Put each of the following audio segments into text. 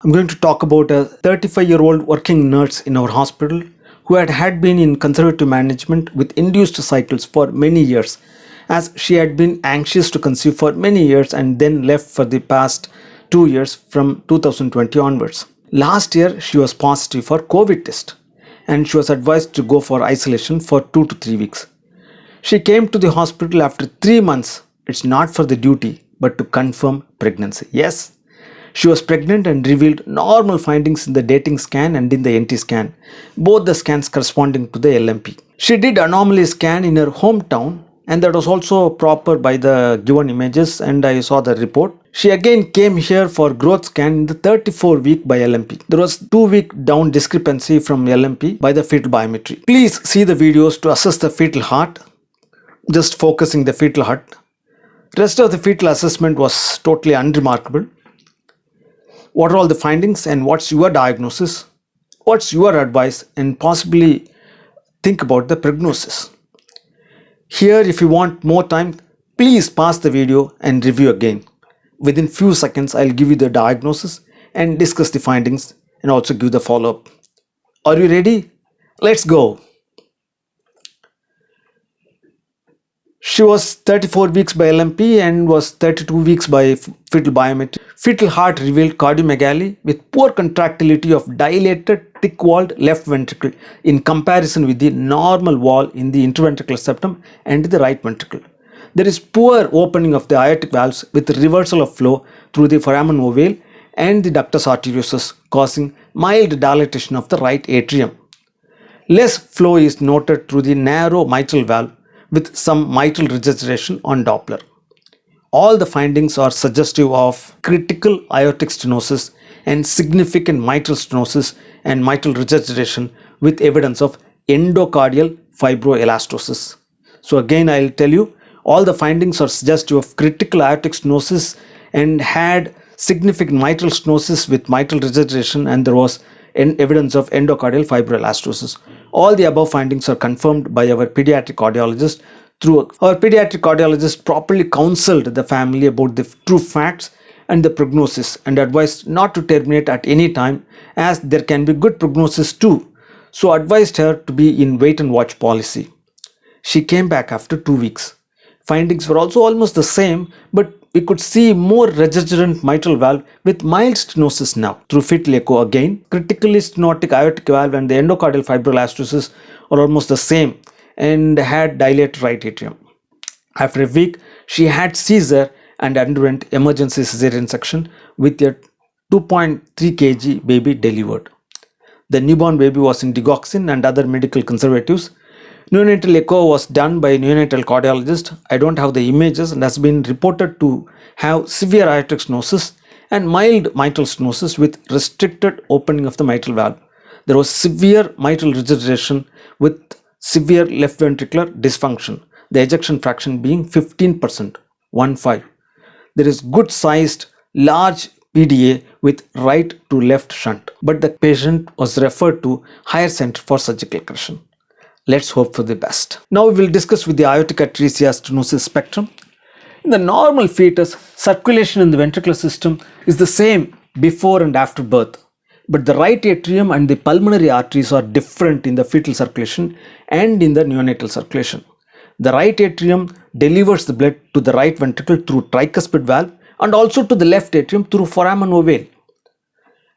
I'm going to talk about a 35-year-old working nurse in our hospital who had been in conservative management with induced cycles for many years, as she had been anxious to conceive for many years and then left for the past 2 years from 2020 onwards. Last year, she was positive for COVID test and she was advised to go for isolation for 2 to 3 weeks. She came to the hospital after 3 months. It's not for the duty, but to confirm pregnancy. Yes, she was pregnant and revealed normal findings in the dating scan and in the NT scan, both the scans corresponding to the LMP. She did anomaly scan in her hometown and that was also proper by the given images, and I saw the report. She again came here for growth scan in the 34th week by LMP. There was 2-week down discrepancy from LMP by the fetal biometry. Please see the videos to assess the fetal heart, just focusing the fetal heart. Rest of the fetal assessment was totally unremarkable. What are all the findings and what's your diagnosis? What's your advice, and possibly think about the prognosis? Here, if you want more time, please pause the video and review again. Within few seconds, I'll give you the diagnosis and discuss the findings and also give the follow-up. Are you ready? Let's go. She was 34 weeks by LMP and was 32 weeks by fetal biometry. Fetal heart revealed cardiomegaly with poor contractility of dilated, thick-walled left ventricle in comparison with the normal wall in the interventricular septum and the right ventricle. There is poor opening of the aortic valves with reversal of flow through the foramen ovale and the ductus arteriosus, causing mild dilatation of the right atrium. Less flow is noted through the narrow mitral valve with some mitral regurgitation on Doppler. All the findings are suggestive of critical aortic stenosis and significant mitral stenosis and mitral regurgitation with evidence of endocardial fibroelastosis. So again, I'll tell you, all the findings are suggestive of critical aortic stenosis and had significant mitral stenosis with mitral regurgitation, and there was evidence of endocardial fibroelastosis. All the above findings are confirmed by our pediatric cardiologist. Our pediatric cardiologist properly counseled the family about the true facts and the prognosis and advised not to terminate at any time, as there can be good prognosis too. So advised her to be in wait and watch policy. She came back after 2 weeks. Findings were also almost the same, but we could see more regurgitant mitral valve with mild stenosis now. Through fetal echo again, critically stenotic aortic valve and the endocardial fibroelastosis are almost the same and had dilated right atrium. After a week, she had seizure and underwent emergency cesarean section with a 2.3 kg baby delivered. The newborn baby was in digoxin and other medical conservatives. Neonatal echo was done by a neonatal cardiologist. I don't have the images, and has been reported to have severe aortic stenosis and mild mitral stenosis with restricted opening of the mitral valve. There was severe mitral regurgitation with severe left ventricular dysfunction, the ejection fraction being 15%, 1.5. There is good sized large PDA with right to left shunt, but the patient was referred to higher center for surgical correction. Let's hope for the best. Now we will discuss with the aortic atresia stenosis spectrum. In the normal fetus, circulation in the ventricular system is the same before and after birth. But the right atrium and the pulmonary arteries are different in the fetal circulation and in the neonatal circulation. The right atrium delivers the blood to the right ventricle through tricuspid valve and also to the left atrium through foramen ovale.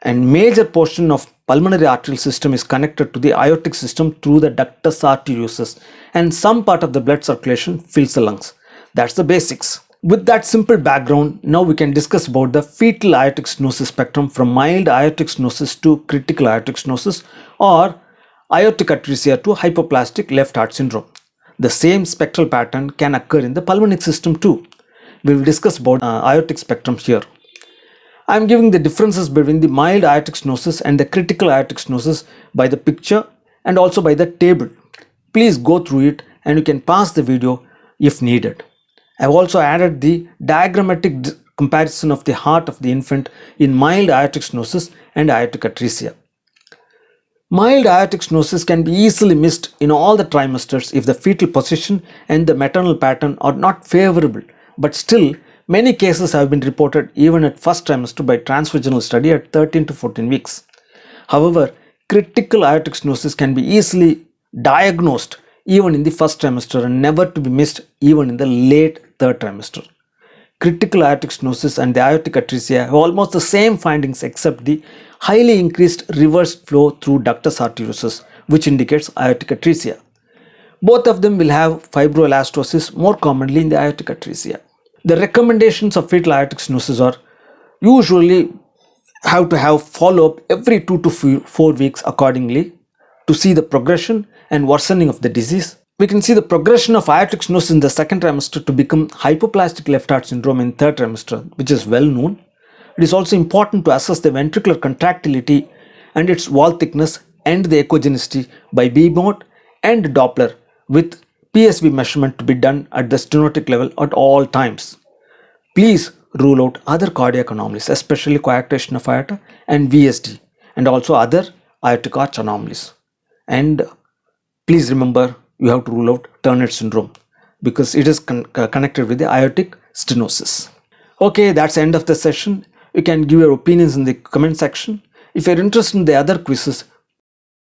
And major portion of pulmonary arterial system is connected to the aortic system through the ductus arteriosus, and some part of the blood circulation fills the lungs. That's the basics. With that simple background, now we can discuss about the fetal aortic stenosis spectrum from mild aortic stenosis to critical aortic stenosis, or aortic atresia to hypoplastic left heart syndrome. The same spectral pattern can occur in the pulmonic system too. We will discuss about aortic spectrum here. I am giving the differences between the mild aortic stenosis and the critical aortic stenosis by the picture and also by the table. Please go through it and you can pause the video if needed. I have also added the diagrammatic comparison of the heart of the infant in mild aortic stenosis and aortic atresia. Mild aortic stenosis can be easily missed in all the trimesters if the fetal position and the maternal pattern are not favorable, but still Many cases have been reported even at first trimester by transvaginal study at 13 to 14 weeks. However, critical aortic stenosis can be easily diagnosed even in the first trimester and never to be missed even in the late third trimester. Critical aortic stenosis and the aortic atresia have almost the same findings except the highly increased reverse flow through ductus arteriosus, which indicates aortic atresia. Both of them will have fibroelastosis more commonly in the aortic atresia. The recommendations of fetal aortic stenosis are usually have to have follow-up every 2 to 4 weeks accordingly to see the progression and worsening of the disease. We can see the progression of aortic stenosis in the second trimester to become hypoplastic left heart syndrome in third trimester, which is well known. It is also important to assess the ventricular contractility and its wall thickness and the echogenicity by B-mode and Doppler with PSV measurement to be done at the stenotic level at all times. Please rule out other cardiac anomalies, especially coarctation of aorta and VSD, and also other aortic arch anomalies. And please remember, you have to rule out Turner syndrome because it is connected with the aortic stenosis. Okay, that's the end of the session. You can give your opinions in the comment section. If you're interested in the other quizzes,